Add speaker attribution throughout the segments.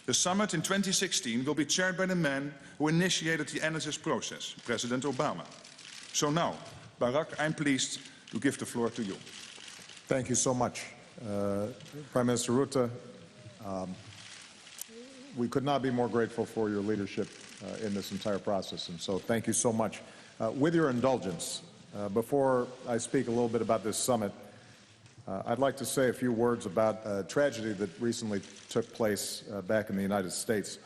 Speaker 1: The summit in 2016 will be chaired by the man who initiated the NSS process, President Obama. So now, Barack, I'm pleased to give the floor to you.
Speaker 2: Thank you so much. Prime Minister Rutte, we could not be more grateful for your leadership in this entire process, and so thank you so much. With your indulgence, before I speak a little bit about this summit, I'd like to say a few words about a tragedy that recently took place back in the United States.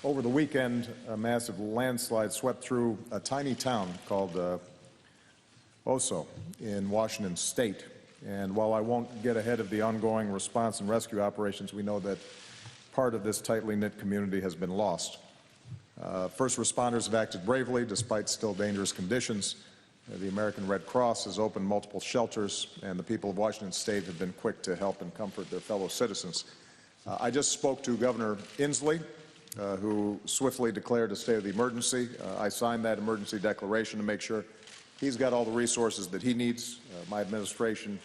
Speaker 2: Over the weekend, a massive landslide swept through a tiny town called Oso in Washington State. And while I won't get ahead of the ongoing response and rescue operations, we know that part of this tightly knit community has been lost. First responders have acted bravely despite still dangerous conditions. The American Red Cross has opened multiple shelters, and the people of Washington State have been quick to help and comfort their fellow citizens. I just spoke to Governor Inslee, who swiftly declared a state of the emergency. I signed that emergency declaration to make sure he's got all the resources that he needs. My administration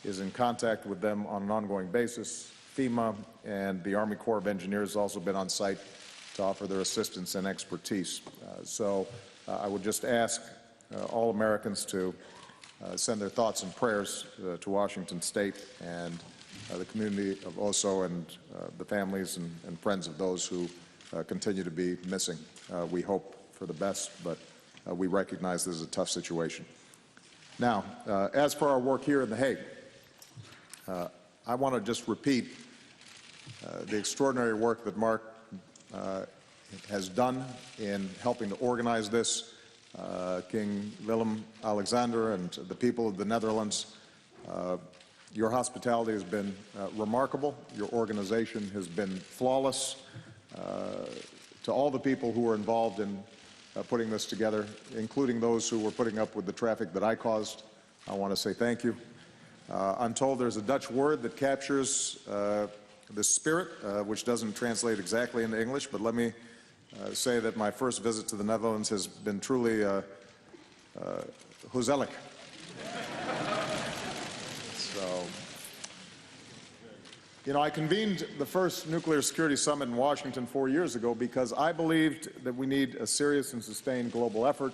Speaker 2: is in contact with them on an ongoing basis. FEMA and the Army Corps of Engineers have also been on site to offer their assistance and expertise. So I would just ask all Americans to send their thoughts and prayers to Washington State and the community of Oso and the families and friends of those who continue to be missing. We hope for the best, but we recognize this is a tough situation. Now, as for our work here in The Hague, I want to just repeat the extraordinary work that Mark has done in helping to organize this. King Willem-Alexander and the people of the Netherlands, your hospitality has been remarkable. Your organization has been flawless. To all the people who were involved in putting this together, including those who were putting up with the traffic that I caused, I want to say thank you. I'm told there's a Dutch word that captures the spirit, which doesn't translate exactly into English, but let me say that my first visit to the Netherlands has been truly gezellig. So, you know, I convened the first nuclear security summit in Washington 4 years ago because I believed that we need a serious and sustained global effort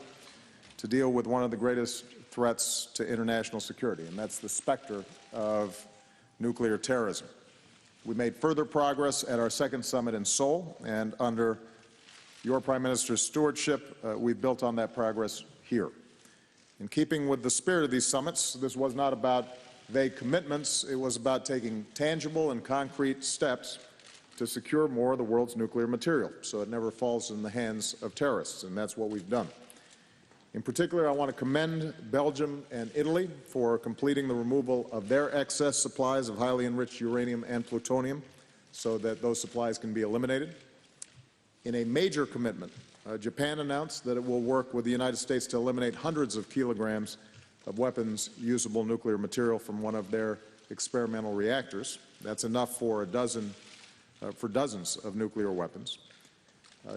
Speaker 2: to deal with one of the greatest threats to international security, and that's the specter of nuclear terrorism. We made further progress at our second summit in Seoul, and under your Prime Minister's stewardship, we've built on that progress here. In keeping with the spirit of these summits, this was not about vague commitments. It was about taking tangible and concrete steps to secure more of the world's nuclear material so it never falls in the hands of terrorists, and that's what we've done. In particular, I want to commend Belgium and Italy for completing the removal of their excess supplies of highly enriched uranium and plutonium so that those supplies can be eliminated. In a major commitment, Japan announced that it will work with the United States to eliminate hundreds of kilograms of weapons-usable nuclear material from one of their experimental reactors. That's enough for dozens of nuclear weapons.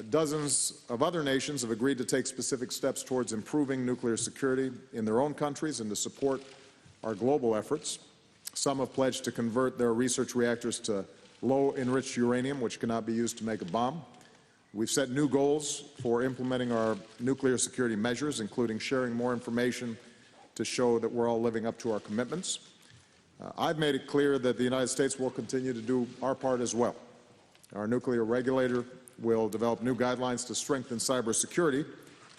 Speaker 2: Dozens of other nations have agreed to take specific steps towards improving nuclear security in their own countries and to support our global efforts. Some have pledged to convert their research reactors to low-enriched uranium, which cannot be used to make a bomb. We've set new goals for implementing our nuclear security measures, including sharing more information to show that we're all living up to our commitments. I've made it clear that the United States will continue to do our part as well. Our nuclear regulator will develop new guidelines to strengthen cybersecurity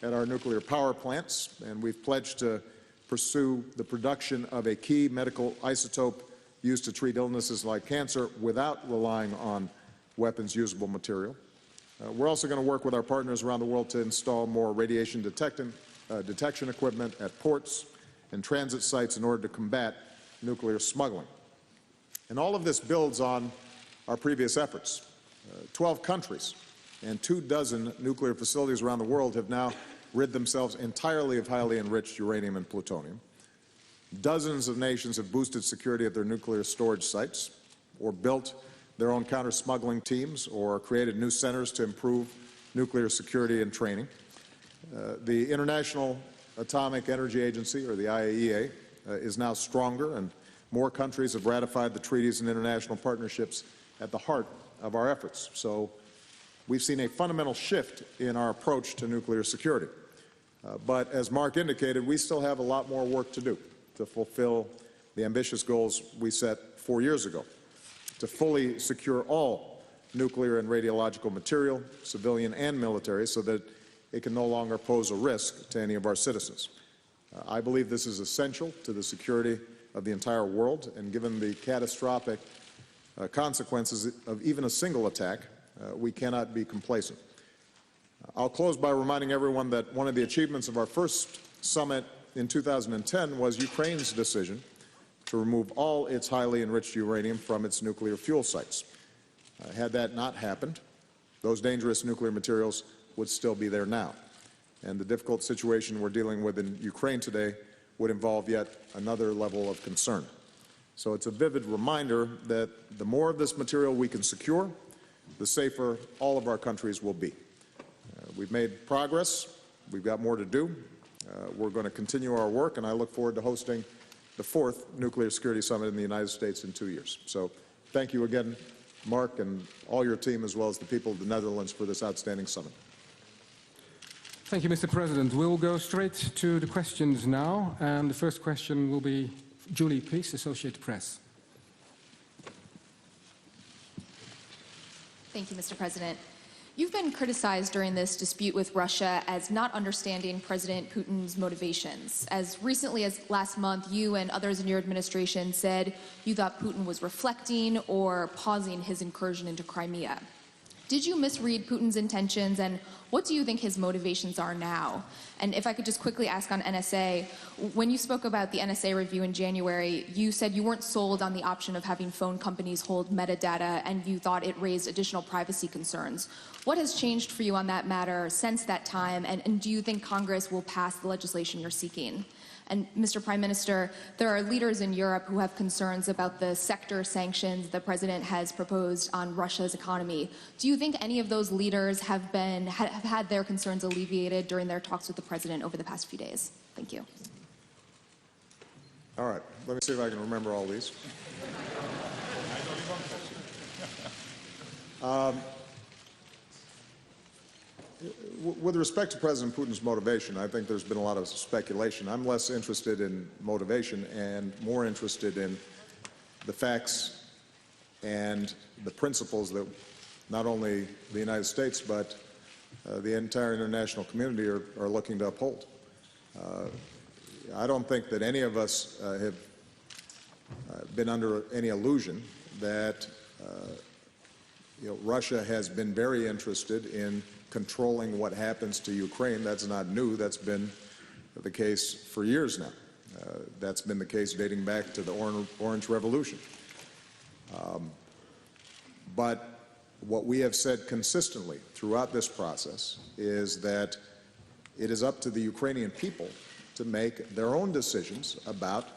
Speaker 2: at our nuclear power plants, and we've pledged to pursue the production of a key medical isotope used to treat illnesses like cancer without relying on weapons-usable material. We're also going to work with our partners around the world to install more radiation detection equipment at ports and transit sites in order to combat nuclear smuggling. And all of this builds on our previous efforts. 12 countries and 24 nuclear facilities around the world have now rid themselves entirely of highly enriched uranium and plutonium. Dozens of nations have boosted security at their nuclear storage sites or built their own counter-smuggling teams or created new centers to improve nuclear security and training. The International Atomic Energy Agency, or the IAEA, is now stronger, and more countries have ratified the treaties and international partnerships at the heart of our efforts. So we've seen a fundamental shift in our approach to nuclear security. But as Mark indicated, we still have a lot more work to do to fulfill the ambitious goals we set 4 years ago, to fully secure all nuclear and radiological material, civilian and military, so that it can no longer pose a risk to any of our citizens. I believe this is essential to the security of the entire world, and given the catastrophic consequences of even a single attack, we cannot be complacent. I'll close by reminding everyone that one of the achievements of our first summit in 2010 was Ukraine's decision to remove all its highly enriched uranium from its nuclear fuel sites. Had that not happened, those dangerous nuclear materials would still be there now. And the difficult situation we're dealing with in Ukraine today would involve yet another level of concern. So it's a vivid reminder that the more of this material we can secure, the safer all of our countries will be. We've made progress. We've got more to do. We're going to continue our work, and I look forward to hosting the 4th Nuclear Security Summit in the United States in 2 years. So thank you again, Mark, and all your team, as well as the people of the Netherlands, for this outstanding summit.
Speaker 3: Thank you, Mr. President. We'll go straight to the questions now, and the first question will be Julie, please, Associated Press.
Speaker 4: Thank you, Mr. President. You've been criticized during this dispute with Russia as not understanding President Putin's motivations. As recently as last month, you and others in your administration said you thought Putin was reflecting or pausing his incursion into Crimea. Did you misread Putin's intentions, and what do you think his motivations are now? And if I could just quickly ask on NSA, when you spoke about the NSA review in January, you said you weren't sold on the option of having phone companies hold metadata, and you thought it raised additional privacy concerns. What has changed for you on that matter since that time, and do you think Congress will pass the legislation you're seeking? And Mr. Prime Minister, there are leaders in Europe who have concerns about the sector sanctions the President has proposed on Russia's economy. Do you think any of those leaders have had their concerns alleviated during their talks with the President over the past few days? Thank you.
Speaker 2: All right, let me see if I can remember all these. With respect to President Putin's motivation, I think there's been a lot of speculation. I'm less interested in motivation and more interested in the facts and the principles that not only the United States but the entire international community are looking to uphold. I don't think that any of us have been under any illusion that Russia has been very interested in controlling what happens to Ukraine. That's not new. That's been the case for years now. That's been the case dating back to the Orange Revolution. But what we have said consistently throughout this process is that it is up to the Ukrainian people to make their own decisions about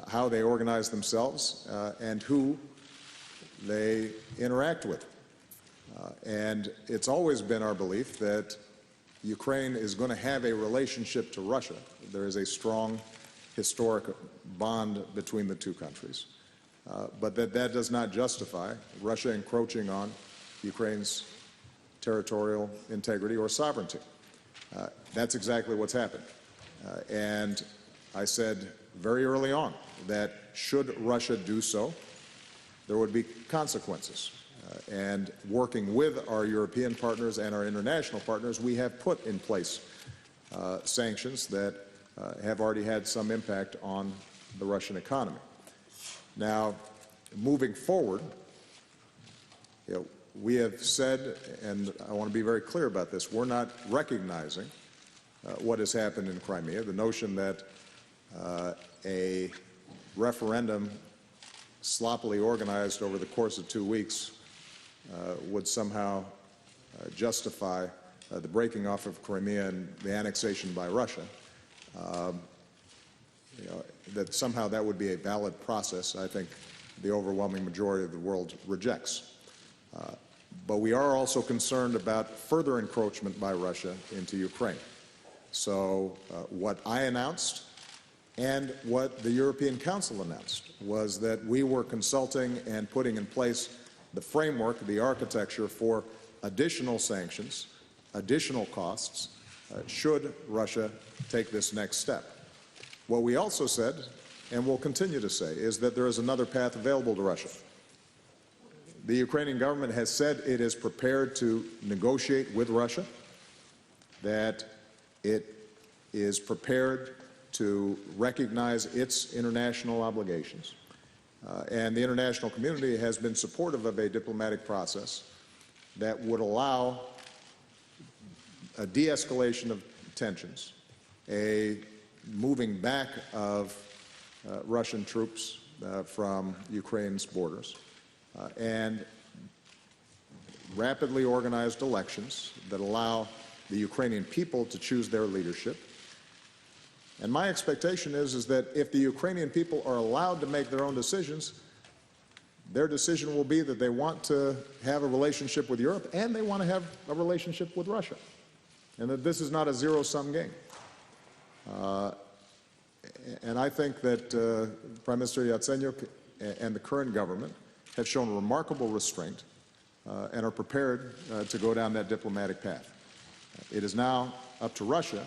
Speaker 2: how they organize themselves and who they interact with. And it's always been our belief that Ukraine is going to have a relationship to Russia. There is a strong historic bond between the two countries. But that does not justify Russia encroaching on Ukraine's territorial integrity or sovereignty. That's exactly what's happened. And I said very early on that should Russia do so, there would be consequences. And working with our European partners and our international partners, we have put in place sanctions that have already had some impact on the Russian economy. Now, moving forward, we have said, and I want to be very clear about this, we're not recognizing what has happened in Crimea. The notion that a referendum sloppily organized over the course of 2 weeks would somehow justify the breaking off of Crimea and the annexation by Russia, that somehow that would be a valid process, I think the overwhelming majority of the world rejects. But we are also concerned about further encroachment by Russia into Ukraine. So what I announced and what the European Council announced was that we were consulting and putting in place the framework, the architecture for additional sanctions, additional costs, should Russia take this next step. What we also said, and will continue to say, is that there is another path available to Russia. The Ukrainian government has said it is prepared to negotiate with Russia, that it is prepared to recognize its international obligations. And the international community has been supportive of a diplomatic process that would allow a de-escalation of tensions, a moving back of Russian troops from Ukraine's borders, and rapidly organized elections that allow the Ukrainian people to choose their leadership. And my expectation is that if the Ukrainian people are allowed to make their own decisions, their decision will be that they want to have a relationship with Europe and they want to have a relationship with Russia, and that this is not a zero-sum game. And I think that Prime Minister Yatsenyuk and the current government have shown remarkable restraint and are prepared to go down that diplomatic path. It is now up to Russia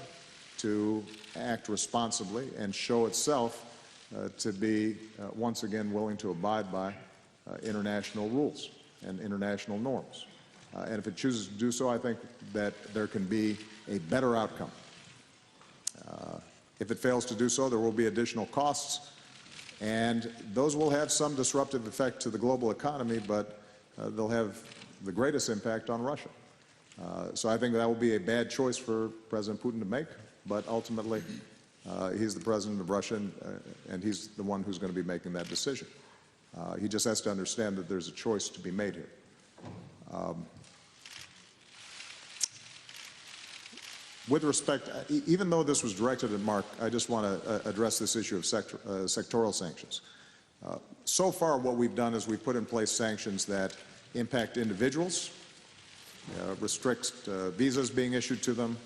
Speaker 2: to act responsibly and show itself to be once again willing to abide by international rules and international norms. And if it chooses to do so, I think that there can be a better outcome. If it fails to do so, there will be additional costs, and those will have some disruptive effect to the global economy, but they'll have the greatest impact on Russia. So I think that will be a bad choice for President Putin to make, but ultimately he's the president of Russia, and he's the one who's going to be making that decision. He just has to understand that there's a choice to be made here. With respect, even though this was directed at Mark, I just want to address this issue of sectoral sanctions. So far, what we've done is we've put in place sanctions that impact individuals, restricts visas being issued to them,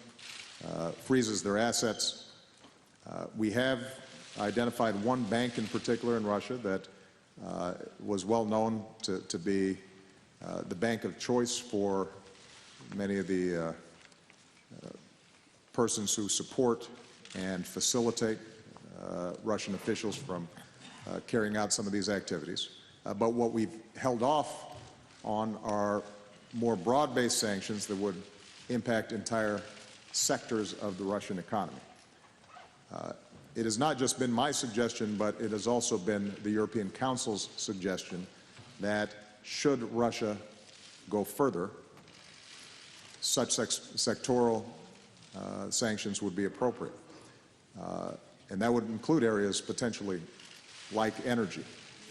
Speaker 2: freezes their assets. We have identified one bank in particular in Russia that was well known to be the bank of choice for many of the persons who support and facilitate Russian officials from carrying out some of these activities. But what we've held off on are more broad-based sanctions that would impact entire sectors of the Russian economy. It has not just been my suggestion, but it has also been the European Council's suggestion that should Russia go further, such sectoral sanctions would be appropriate. And that would include areas potentially like energy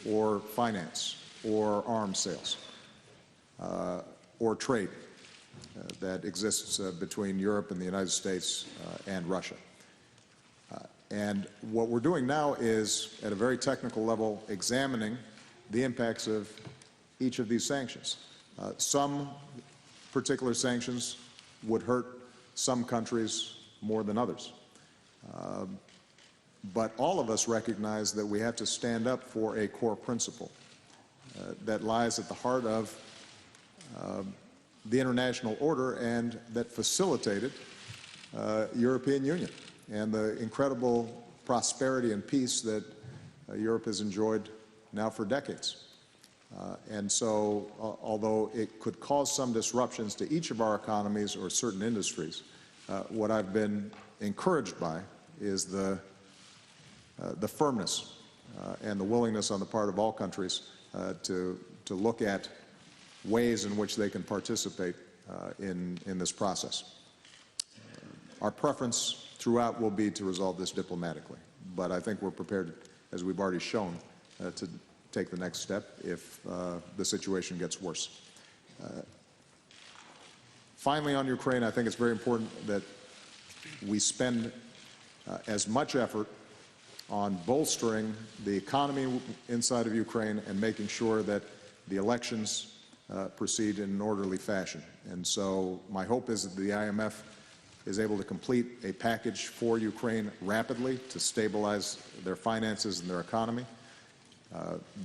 Speaker 2: or finance or arms sales or trade that exists between Europe and the United States and Russia. And what we're doing now is, at a very technical level, examining the impacts of each of these sanctions. Some particular sanctions would hurt some countries more than others. But all of us recognize that we have to stand up for a core principle that lies at the heart of the international order and that facilitated European Union and the incredible prosperity and peace that Europe has enjoyed now for decades. And so, although it could cause some disruptions to each of our economies or certain industries, what I've been encouraged by is the firmness and the willingness on the part of all countries to look at ways in which they can participate in this process. Our preference throughout will be to resolve this diplomatically, but I think we're prepared, as we've already shown, to take the next step if the situation gets worse. Finally, on Ukraine, I think it's very important that we spend as much effort on bolstering the economy inside of Ukraine and making sure that the elections proceed in an orderly fashion. And so my hope is that the IMF is able to complete a package for Ukraine rapidly to stabilize their finances and their economy.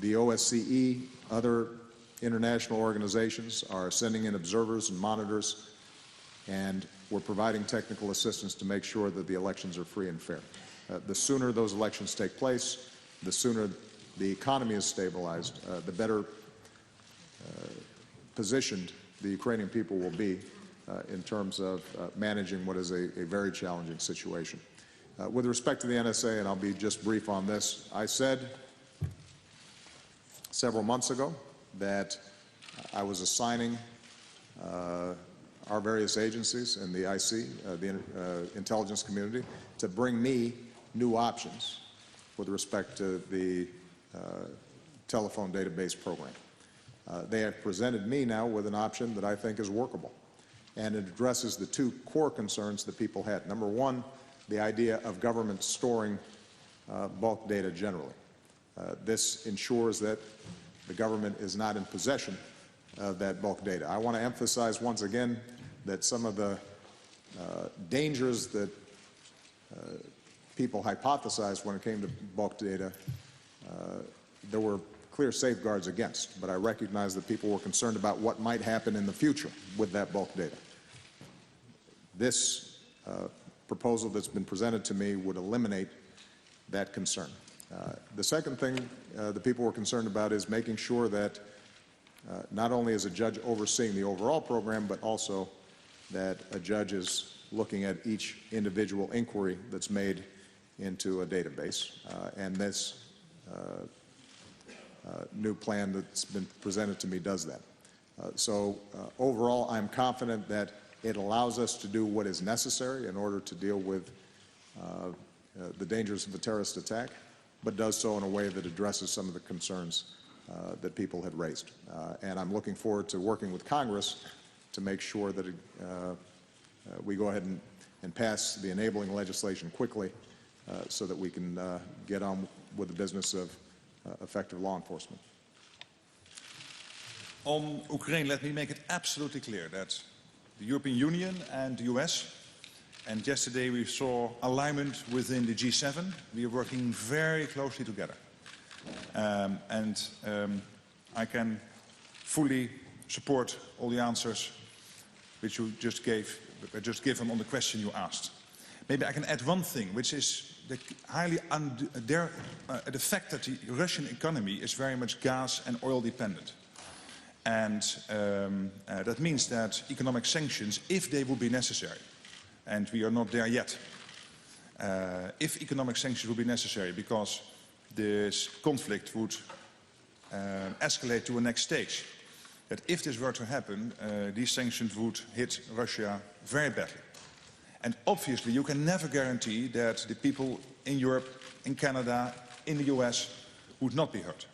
Speaker 2: The OSCE, other international organizations are sending in observers and monitors, and we're providing technical assistance to make sure that the elections are free and fair. The sooner those elections take place, the sooner the economy is stabilized, the better positioned the Ukrainian people will be in terms of managing what is a very challenging situation. With respect to the NSA, and I'll be just brief on this, I said several months ago that I was assigning our various agencies and the IC, the intelligence community, to bring me new options with respect to the telephone database program. They have presented me now with an option that I think is workable, and it addresses the two core concerns that people had. Number one, the idea of government storing bulk data generally. This ensures that the government is not in possession of that bulk data. I want to emphasize once again that some of the dangers that people hypothesized when it came to bulk data, there were clear safeguards against, but I recognize that people were concerned about what might happen in the future with that bulk data. This proposal that's been presented to me would eliminate that concern. The second thing that people were concerned about is making sure that not only is a judge overseeing the overall program, but also that a judge is looking at each individual inquiry that's made into a database. And this new plan that's been presented to me does that. So overall, I'm confident that it allows us to do what is necessary in order to deal with the dangers of a terrorist attack, but does so in a way that addresses some of the concerns that people had raised. And I'm looking forward to working with Congress to make sure that we go ahead and pass the enabling legislation quickly so that we can get on with the business of effective law enforcement.
Speaker 1: On Ukraine, let me make it absolutely clear that the European Union and the US, and yesterday we saw alignment within the G7, we are working very closely together. I can fully support all the answers which you just gave, given on the question you asked. Maybe I can add one thing, which is the fact that the Russian economy is very much gas and oil dependent. And that means that economic sanctions, if they would be necessary, and we are not there yet, if economic sanctions would be necessary because this conflict would escalate to a next stage, that if this were to happen, these sanctions would hit Russia very badly. And obviously you can never guarantee that the people in Europe, in Canada, in the US would not be hurt.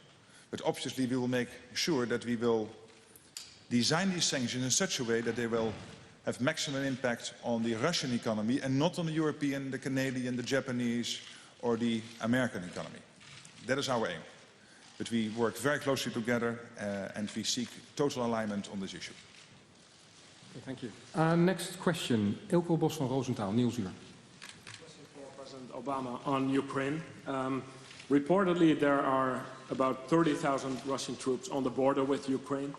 Speaker 1: But obviously we will make sure that we will design these sanctions in such a way that they will have maximum impact on the Russian economy and not on the European, the Canadian, the Japanese or the American economy. That is our aim. But we work very closely together and we seek total alignment on this issue.
Speaker 3: Okay, thank you. Next question, Ilko Bos van Rosenthal, Nieuwsuur.
Speaker 5: Question for President Obama on Ukraine. Reportedly, there are about 30,000 Russian troops on the border with Ukraine.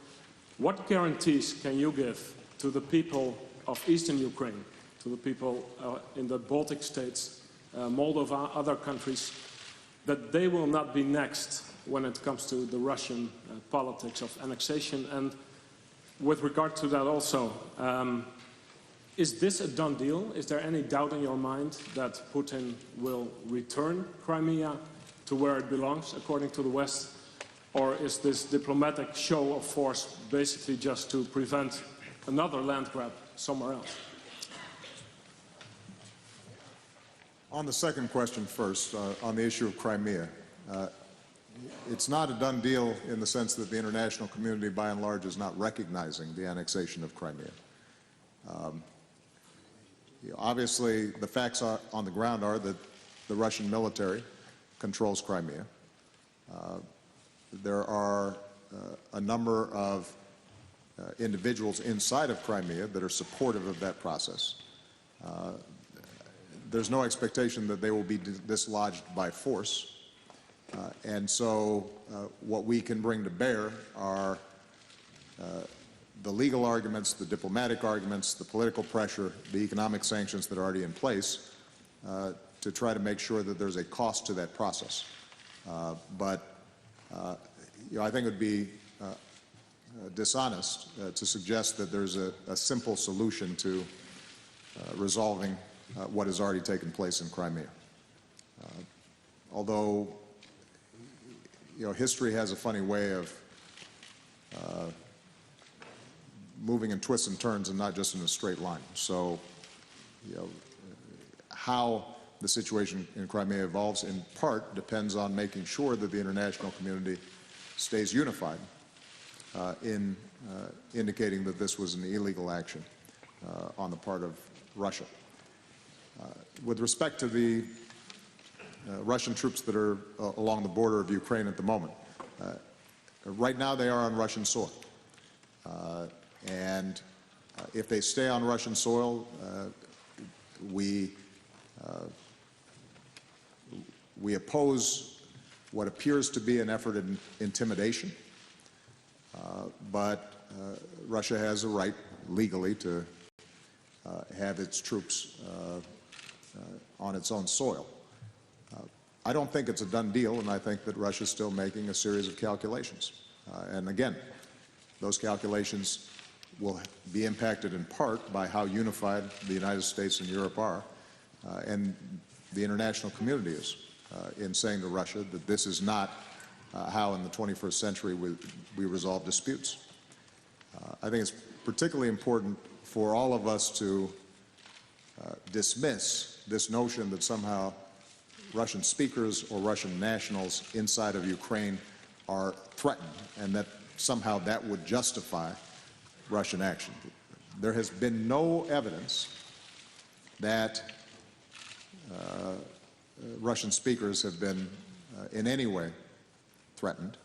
Speaker 5: What guarantees can you give to the people of eastern Ukraine, to the people in the Baltic states, Moldova, other countries, that they will not be next when it comes to the Russian politics of annexation? And with regard to that also, is this a done deal? Is there any doubt in your mind that Putin will return Crimea to where it belongs, according to the West? Or is this diplomatic show of force basically just to prevent another land grab somewhere else?
Speaker 2: On the second question first, on the issue of Crimea, it's not a done deal in the sense that the international community, by and large, is not recognizing the annexation of Crimea. Obviously, the facts on the ground are that the Russian military controls Crimea. There are a number of individuals inside of Crimea that are supportive of that process. There's no expectation that they will be dislodged by force. And so what we can bring to bear are the legal arguments, the diplomatic arguments, the political pressure, the economic sanctions that are already in place to try to make sure that there's a cost to that process. I think it would be dishonest to suggest that there's a simple solution to resolving what has already taken place in Crimea. Although, history has a funny way of moving in twists and turns and not just in a straight line. So, how the situation in Crimea evolves in part depends on making sure that the international community stays unified in indicating that this was an illegal action on the part of Russia. With respect to the Russian troops that are along the border of Ukraine at the moment, right now they are on Russian soil. And if they stay on Russian soil, we oppose what appears to be an effort at intimidation, but Russia has a right legally to have its troops on its own soil. I don't think it's a done deal, and I think that Russia's still making a series of calculations. And again, those calculations will be impacted in part by how unified the United States and Europe are, and the international community is, in saying to Russia that this is not how in the 21st century we resolve disputes. I think it's particularly important for all of us to dismiss this notion that somehow Russian speakers or Russian nationals inside of Ukraine are threatened and that somehow that would justify Russian action. There has been no evidence that Russian speakers have been in any way threatened.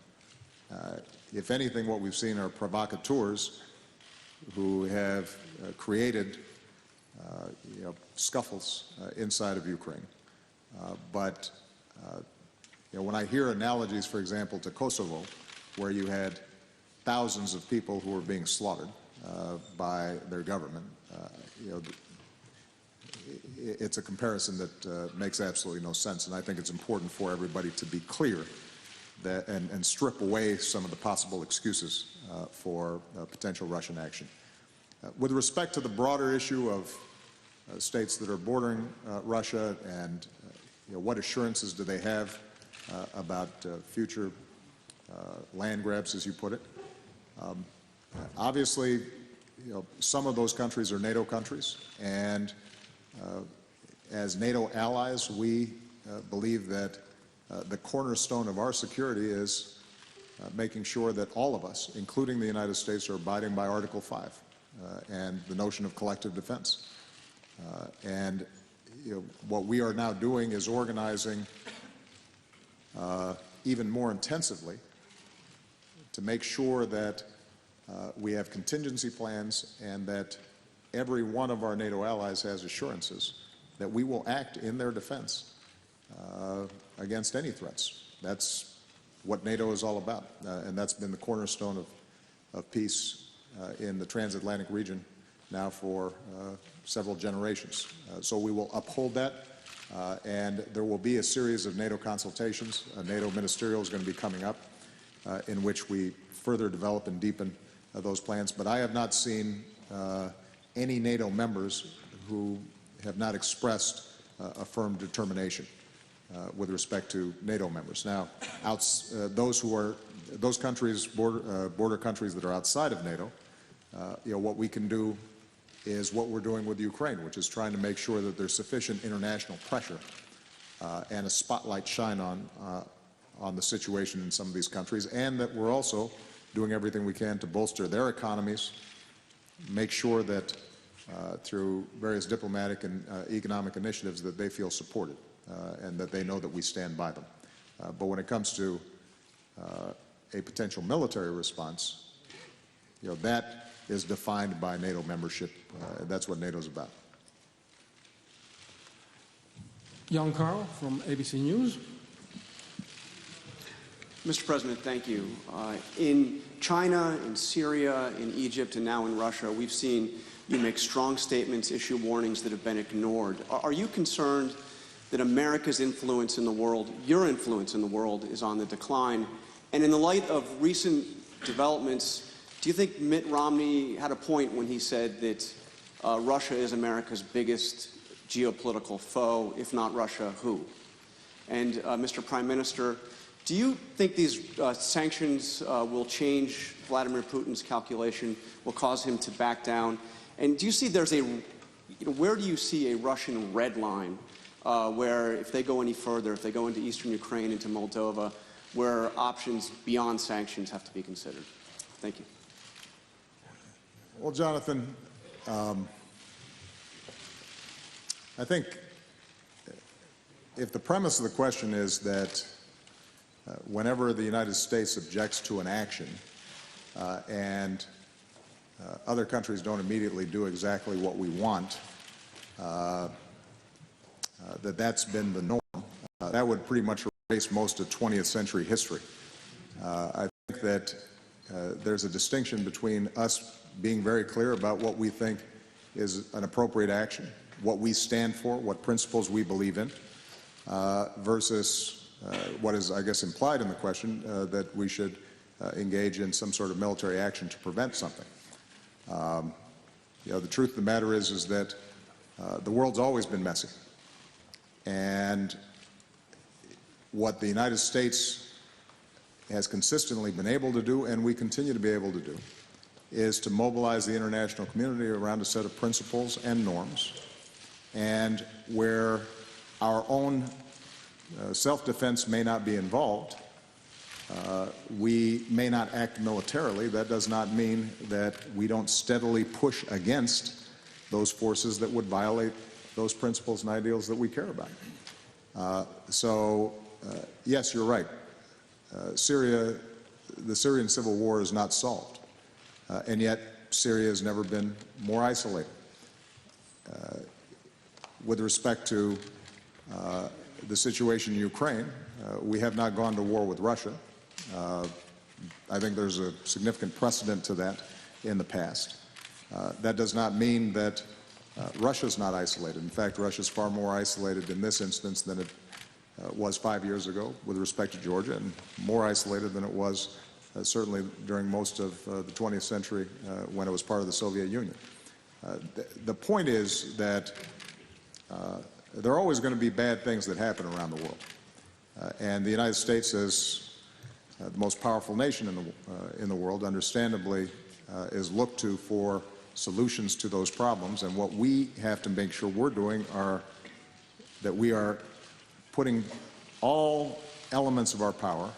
Speaker 2: If anything, what we've seen are provocateurs who have created scuffles inside of Ukraine. When I hear analogies, for example, to Kosovo, where you had thousands of people who were being slaughtered by their government, it's a comparison that makes absolutely no sense. And I think it's important for everybody to be clear that, and strip away some of the possible excuses for potential Russian action. With respect to the broader issue of states that are bordering Russia and what assurances do they have about future land grabs, as you put it, obviously, some of those countries are NATO countries, and as NATO allies, we believe that the cornerstone of our security is making sure that all of us, including the United States, are abiding by Article 5 and the notion of collective defense. What we are now doing is organizing even more intensively to make sure that we have contingency plans and that every one of our NATO allies has assurances that we will act in their defense against any threats. That's what NATO is all about, and that's been the cornerstone of peace in the transatlantic region now for several generations. So we will uphold that, and there will be a series of NATO consultations. A NATO ministerial is going to be coming up in which we further develop and deepen those plans. But I have not seen any NATO members who have not expressed a firm determination with respect to NATO members. Now, those countries, border countries that are outside of NATO, what we can do is what we're doing with Ukraine, which is trying to make sure that there's sufficient international pressure and a spotlight shine on the situation in some of these countries, and that we're also doing everything we can to bolster their economies, make sure that through various diplomatic and economic initiatives that they feel supported and that they know that we stand by them. But when it comes to a potential military response, that is defined by NATO membership. That's what NATO's about.
Speaker 3: Jan Karl from ABC News.
Speaker 6: Mr. President, thank you. In China, in Syria, in Egypt, and now in Russia, we've seen you make strong statements, issue warnings that have been ignored. Are you concerned that America's influence in the world, your influence in the world, is on the decline? And in the light of recent developments, do you think Mitt Romney had a point when he said that Russia is America's biggest geopolitical foe? If not Russia, who? And Mr. Prime Minister, do you think these sanctions will change Vladimir Putin's calculation, will cause him to back down? And do you see there's a, where do you see a Russian red line where if they go any further, if they go into eastern Ukraine, into Moldova, where options beyond sanctions have to be considered? Thank you.
Speaker 2: Well, Jonathan, I think if the premise of the question is that whenever the United States objects to an action and other countries don't immediately do exactly what we want, that's been the norm, that would pretty much erase most of 20th century history. I think that there's a distinction between us being very clear about what we think is an appropriate action, what we stand for, what principles we believe in, versus what is, I guess, implied in the question, that we should engage in some sort of military action to prevent something. The truth of the matter is that the world's always been messy. And what the United States has consistently been able to do, and we continue to be able to do, is to mobilize the international community around a set of principles and norms. And where our own self-defense may not be involved, we may not act militarily. That does not mean that we don't steadily push against those forces that would violate those principles and ideals that we care about. Yes, you're right. The Syrian civil war is not solved. And yet, Syria has never been more isolated. With respect to the situation in Ukraine, we have not gone to war with Russia. I think there's a significant precedent to that in the past. That does not mean that Russia's not isolated. In fact, Russia's far more isolated in this instance than it was 5 years ago with respect to Georgia, and more isolated than it was certainly during most of the 20th century when it was part of the Soviet Union. The point is that there are always going to be bad things that happen around the world. And the United States, as the most powerful nation in the world, understandably is looked to for solutions to those problems. And what we have to make sure we're doing are that we are putting all elements of our power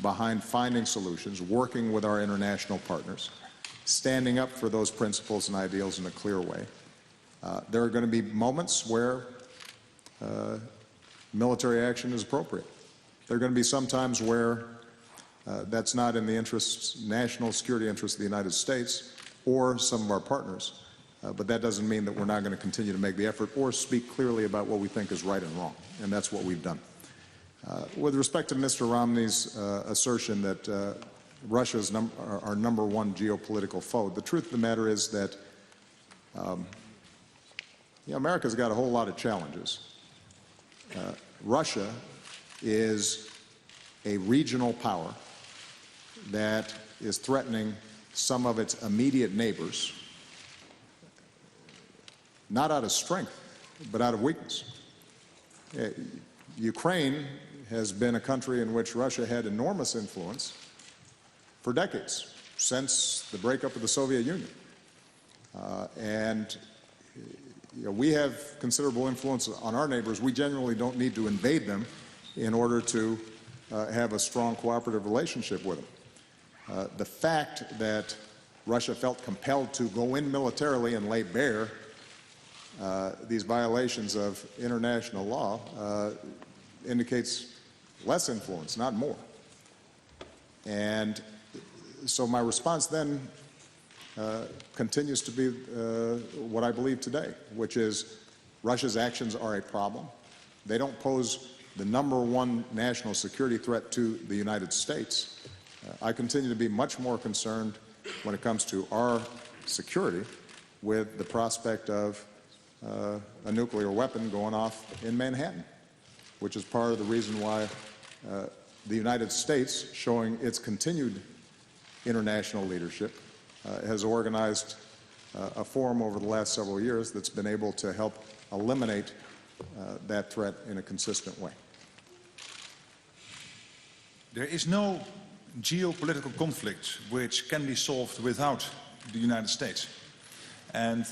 Speaker 2: behind finding solutions, working with our international partners, standing up for those principles and ideals in a clear way. There are going to be moments where military action is appropriate. There are going to be some times where that's not in the national security interests of the United States or some of our partners. But that doesn't mean that we're not going to continue to make the effort or speak clearly about what we think is right and wrong. And that's what we've done. With respect to Mr. Romney's assertion that Russia is our number one geopolitical foe, the truth of the matter is that America's got a whole lot of challenges. Russia is a regional power that is threatening some of its immediate neighbors, not out of strength, but out of weakness. Ukraine has been a country in which Russia had enormous influence for decades, since the breakup of the Soviet Union. We have considerable influence on our neighbors. We generally don't need to invade them in order to have a strong cooperative relationship with them. The fact that Russia felt compelled to go in militarily and lay bare these violations of international law indicates less influence, not more. And so my response then continues to be what I believe today, which is Russia's actions are a problem. They don't pose the #1 national security threat to the United States, I continue to be much more concerned when it comes to our security with the prospect of a nuclear weapon going off in Manhattan, which is part of the reason why the United States, showing its continued international leadership, has organized a forum over the last several years that's been able to help eliminate that threat in a consistent way.
Speaker 1: There is no geopolitical conflict which can be solved without the United States. And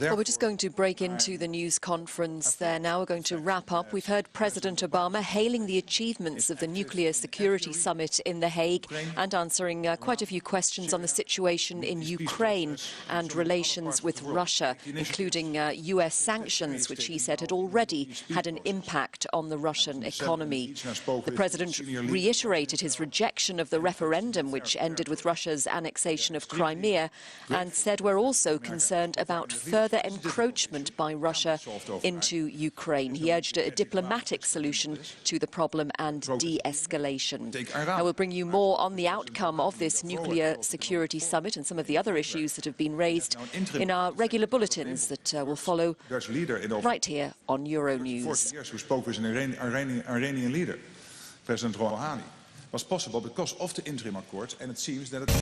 Speaker 7: well, we're just going to break into the news conference there now. We're going to wrap up. We've heard President Obama hailing the achievements of the Nuclear Security Summit in The Hague and answering quite a few questions on the situation in Ukraine and relations with Russia, including US sanctions, which he said had already had an impact on the Russian economy. The President reiterated his rejection of the referendum, which ended with Russia's annexation of Crimea, and said we're also concerned about further encroachment by Russia into Ukraine. He urged a diplomatic solution to the problem and de-escalation. I will bring you more on the outcome of this nuclear security summit and some of the other issues that have been raised in our regular bulletins that will follow right here on Euronews.
Speaker 1: Who spoke with an Iranian leader, President Rouhani, was possible because of the interim accord, and it seems that it